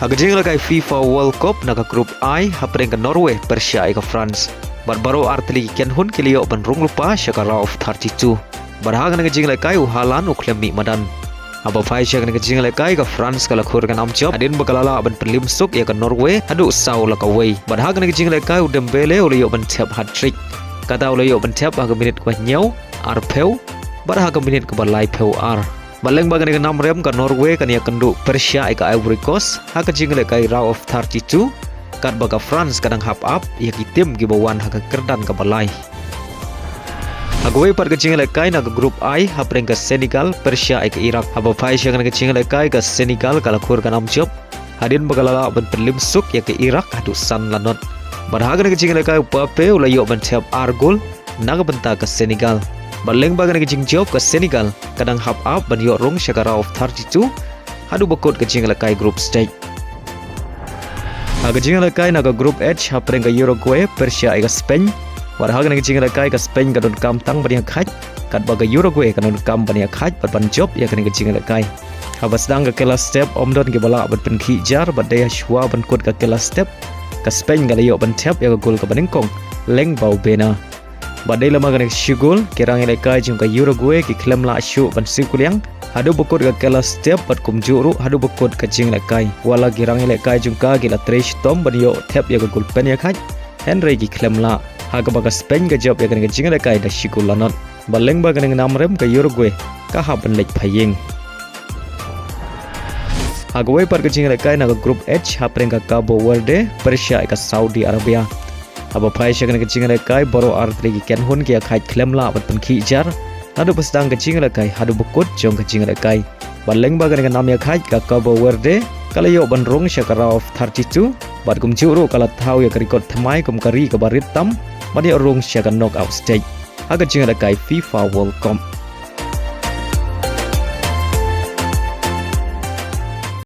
Hagajing lakai FIFA World Cup naga grup I hapreng ke Norway, Persia ke France. Barbaro artli ken hun kilio ban rung lupa syakara of 32. Barhaga naga jing lakai uhalan uklemi madan. Aba fai syakara naga jing lakai ke France kala khurgan amjob. Adin bakalala ban perlim suk ya ke Norway hadu saw lakaway. Barhaga naga jing lakai udembele uliyo ban tap hat-trick. Kata uliyo ban tap aga minit kwa nyau arpeu. Barhaga minit ke balai peu ar. Baleng bagan dengan 6 rem ke Norway kan ia kendu Persia ke Ivory Coast haka jingle ke round of 32 kat baga France kadang hap up ia ki tim ki bawan haka kerdan ke balai. Agoi par ke jingle ke na ke grup I hapreng ke Senegal Persia ke Iraq haba pai syangan ke jingle ke Senegal kala khur kan amjob hadin bagalala ban perlim suk ya ke Iraq hadu san lanot. Barhaga ke jingle ke Pape ulayo ban tiap argol naga benta ke Senegal. Baleng bagan ke jingjob ke Senegal kadang hap up ban yo rong syakara of 32 hadu bakot ke jing lakai group stage. Haga jing lakai naga group H hapreng ke Uruguay Persia ke Spain. Warhaga ke jing lakai ke Spain kadon kam tang ban khaj kat baga Uruguay kadon kam ban khaj ban job ya ke jing lakai. Habas dang ke kelas step omdon ke bala ban pen khijar badaya shwa ban kot ke kelas step ke Spain ga yo ban tap ya ke gol ke banengkong leng bau bena. Badai lama kena syugul kirang elekai jungka Uruguay ki klem la syu ban sikuliang hadu bokot ke kelas step bat kum juru hadu bokot ke jing lekai wala kirang elekai jungka gila tresh tom ban yo tap ya ke gol pen ya khaj Henry ki klem la haga baga Spain ke job ya kena jing lekai da syugul lanot baleng baga kena 6 rem ke Uruguay ka ha ban lek phaying hagawai par ke jing lekai na group H hapreng ka Cabo Verde Persia ka Saudi Arabia. Aba pai syakan ke jingle kai boro artri ken hun ke khai klem la bat pen khijar hadu pasdang ke jingle kai hadu bukut jong ke jingle kai baleng bagan dengan namya khai ka Cabo Verde kala yo ban rong syakara of 32 bat kum juru kala thau ya krikot thamai kum kari ke barit tam badi rong syakan knockout stage aga jingle kai FIFA World Cup.